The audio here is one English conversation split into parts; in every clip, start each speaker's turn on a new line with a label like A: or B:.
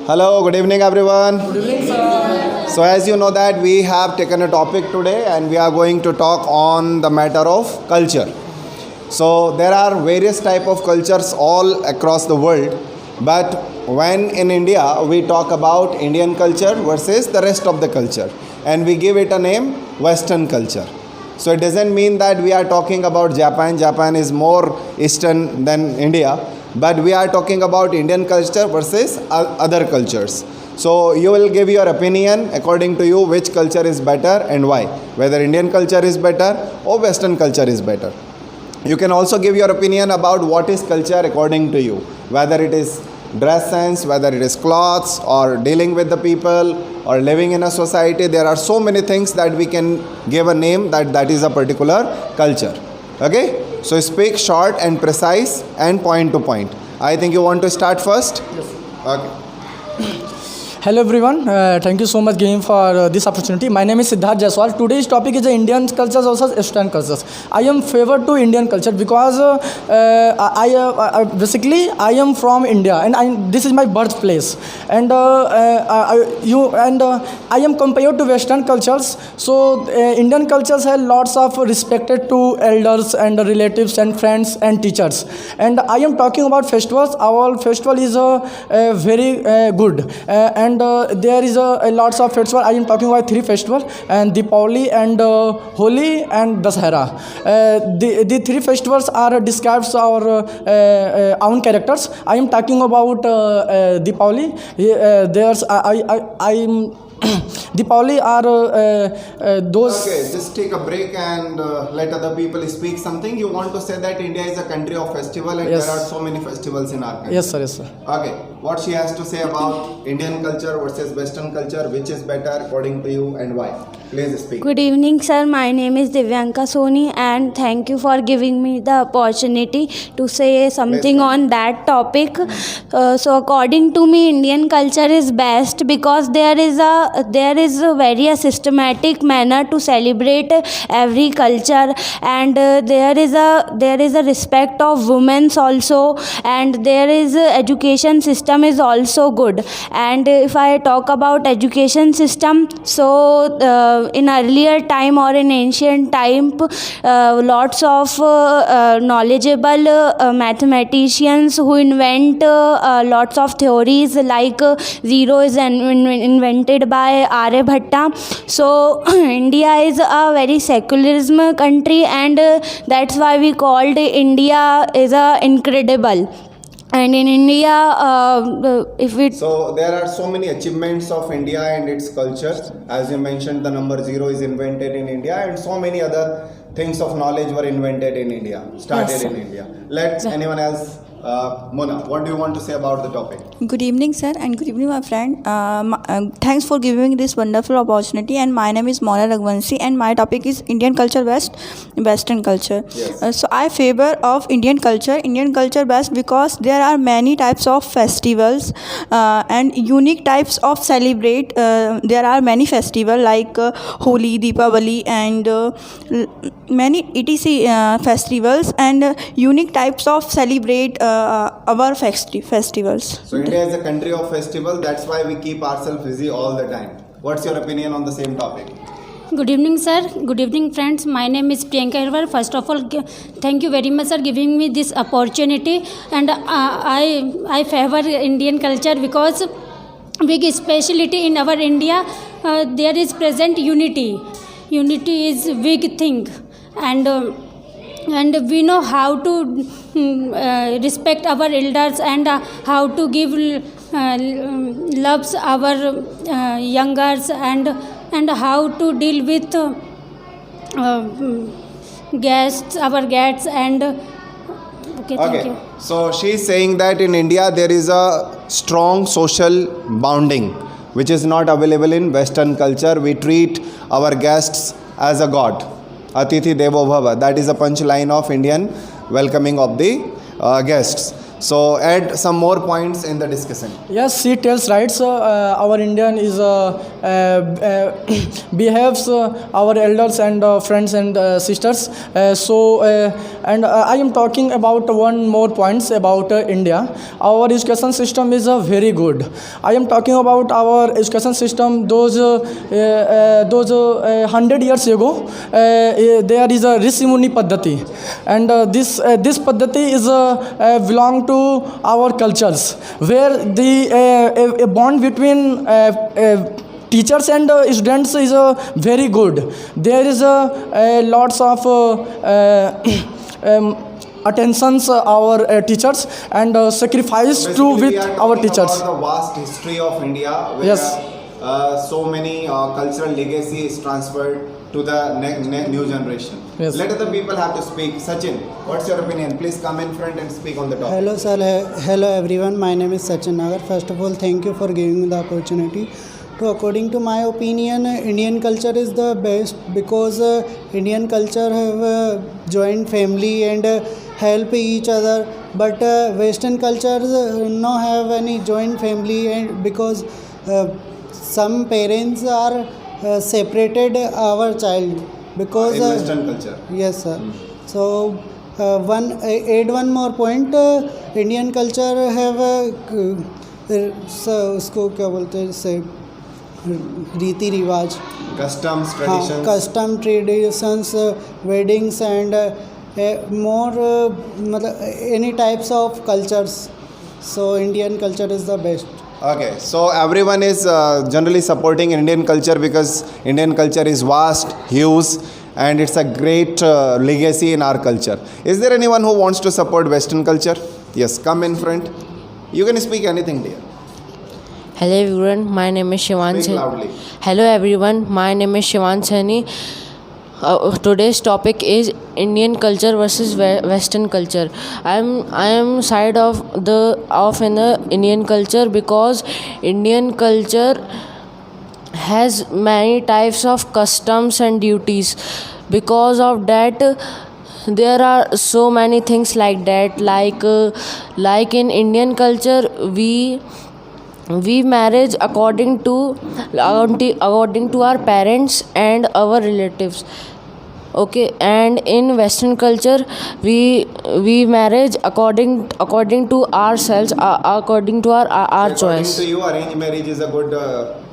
A: Hello, good evening everyone. Good evening, sir. So as you know that we have taken a topic today and we are going to talk on the matter of culture. So there are various type of cultures all across the world, but when in India we talk about Indian culture versus the rest of the culture and we give it a name Western culture. So it doesn't mean that we are talking about Japan. Japan is more Eastern than India, but we are talking about Indian culture versus other cultures. So you will give your opinion according to you which culture is better and why. Whether Indian culture is better or Western culture is better. You can also give your opinion about what is culture according to you. Whether it is dress sense, whether it is clothes or dealing with the people or living in a society. There are so many things that we can give a name that is a particular culture. Okay? So speak short and precise and point to point. I think you want to start first?
B: Yes.
A: Okay.
B: Hello everyone, thank you so much again for this opportunity. My name is Siddharth Jaiswal. Today's topic is the Indian cultures versus Western cultures. I am favored to Indian culture because basically I am from India and this is my birthplace. And I am compared to Western cultures. So Indian cultures have lots of respected to elders and relatives and friends and teachers. And I am talking about festivals. Our festival is very good. And there is a lots of festival. I am talking about 3 festivals, and Deepavali and Holi and Dasahara. The 3 festivals are describes our own characters. I am talking about Deepavali. There's I'm Deepavali are those.
A: Okay, just take a break and let other people speak something. You want to say that India is a country of festival and
B: Yes.
A: there are so many festivals in our country.
B: Yes, sir. Yes, sir.
A: Okay, what she has to say about Indian culture versus Western culture, which is better according to you and why? Please speak.
C: Good evening, sir. My name is Divyanka Soni, and thank you for giving me the opportunity to say something on that topic. So, according to me, Indian culture is best because there is a very systematic manner to celebrate every culture, and there is a respect of women's also, and there is education system is also good. And if I talk about education system, so in earlier time or in ancient time, lots of knowledgeable mathematicians who invent lots of theories like zero is invented by Aryabhatta. So India is a very secularism country, and that's why we called India is a incredible. And in India, if it
A: So there are so many achievements of India and its culture. As you mentioned, the number 0 is invented in India and so many other ththings of knowledge were invented in India, started
C: Yes, sir.
A: in India. Let anyone else, Mona, what do you want to say about the topic?
D: Good evening, sir, and good evening, my friend. Thanks for giving this wonderful opportunity. And my name is Mona Raghuvanshi, and my topic is Indian culture Western culture.
A: Yes.
D: So I favor of Indian culture best because there are many types of festivals and unique types of celebrate. There are many festivals like Holi, Deepavali, and many etc. Festivals and unique types of celebrate our festivals.
A: So India is a country of festival, that's why we keep ourselves busy all the time. What's your opinion on the same topic?
E: Good evening, sir. Good evening, friends. My name is Priyanka Hirwar. First of all, thank you very much for giving me this opportunity. And I favor Indian culture because big speciality in our India, there is present unity. Unity is big thing, and we know how to respect our elders and how to give loves our youngers and how to deal with our guests and okay, thank you.
A: So she is saying that in India there is a strong social bonding which is not available in Western culture. We treat our guests as a god. Atithi Devo Bhava. That is a punchline of Indian welcoming of the guests. So add some more points in the discussion.
B: Yes, she tells right. Our Indian is behaves our elders and friends and sisters. And I am talking about one more points about India. Our education system is very good. I am talking about our education system. Those 100 years ago, there is a Rishi Muni Paddhati, and this Paddhati is belong to our cultures, where the a bond between teachers and students is very good. There is lots of attentions our teachers and sacrifice to
A: Basically,
B: with
A: we are
B: our
A: talking
B: teachers.
A: about the vast history of India, where
B: Yes.
A: so many cultural legacy is transferred to the new generation.
B: Yes.
A: Let other people have to speak. Sachin, what's your opinion? Please come in front and speak on the topic.
F: Hello sir, hello everyone. My name is Sachin Nagar. First of all, thank you for giving me the opportunity. So according to my opinion, Indian culture is the best because Indian culture have joint family and help each other. But Western culture no have any joint family, and because some parents are separated our child because
A: In Western culture.
F: yes sir. So add one more point. Indian culture have उसको क्या बोलते हैं से रीति रिवाज
A: Customs, traditions.
F: custom traditions, weddings and more मतलब any types of cultures. So Indian culture is the best.
A: Okay, so everyone is generally supporting Indian culture because Indian culture is vast, huge, and it's a great legacy in our culture. Is there anyone who wants to support Western culture? Yes, come in front. You can speak anything, dear.
G: Hello everyone, my name is Shivan
A: Speak
G: Sani.
A: loudly.
G: Hello everyone, my name is Shivan Sani. Today's topic is Indian culture versus Western culture. I am side of in the Indian culture because Indian culture has many types of customs and duties. Because of that, there are so many things like that. Like in Indian culture, we marriage according to our parents and our relatives. Okay, and in Western culture we marriage according to ourselves, according to our choice.
A: According to you, arranged marriage is a good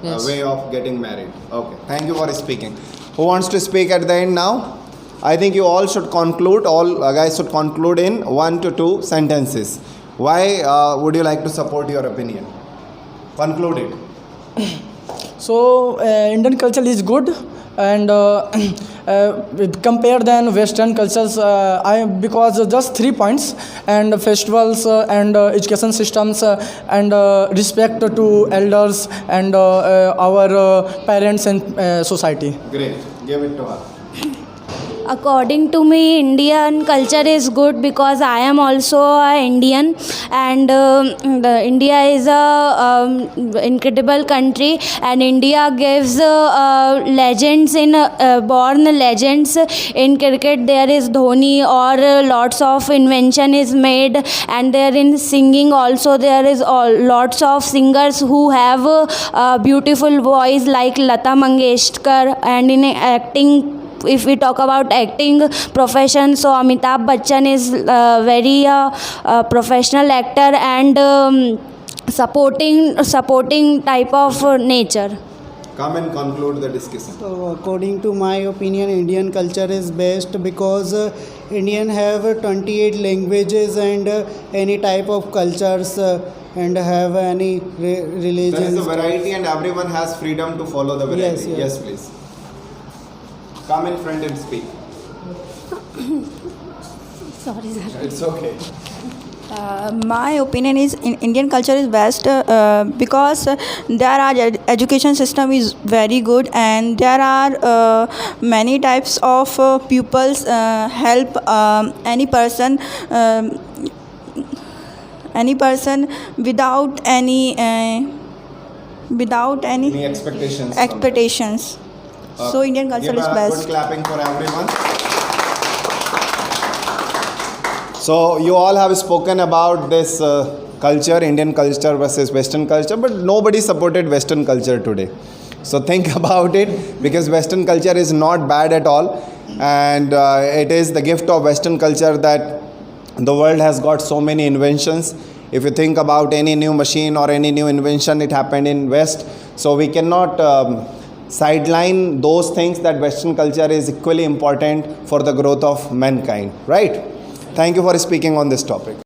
G: Yes.
A: way of getting married. Okay, thank you for speaking. Who wants to speak at the end now? I think you all should conclude, all guys should conclude in 1 to 2 sentences. Why would you like to support your opinion? Conclude it.
B: So Indian culture is good, and compare than Western cultures. Because just 3 points, and festivals and education systems and respect to elders and our parents and society.
A: Great. Give it to her.
C: According to me, Indian culture is good because I am also a Indian, and India is a incredible country, and India gives legends in born legends in cricket. There is Dhoni, or lots of invention is made, and there in singing also there is lots of singers who have a beautiful voice like Lata Mangeshkar, and in acting, if we talk about acting profession, so Amitabh Bachchan is very professional actor and supporting type of nature.
A: Come and conclude the discussion.
F: So according to my opinion, Indian culture is best because Indian have 28 languages and any type of cultures and have any
A: There is
F: religions.
A: a variety and everyone has freedom to follow the variety.
F: Yes, yes.
A: Yes, please. Come in front and speak.
E: Sorry, sir.
A: It's okay.
D: My opinion is Indian culture is best because there are education system is very good, and there are many types of pupils help any person without any
A: Any expectations? from them?
D: expectations. So Indian culture
A: Give
D: is
A: a
D: best.
A: Good clapping for everyone. So you all have spoken about this culture, Indian culture versus Western culture, but nobody supported Western culture today. So think about it, because Western culture is not bad at all, and it is the gift of Western culture that the world has got so many inventions. If you think about any new machine or any new invention, it happened in West. So we cannot sideline those things, that Western culture is equally important for the growth of mankind, right? Thank you for speaking on this topic.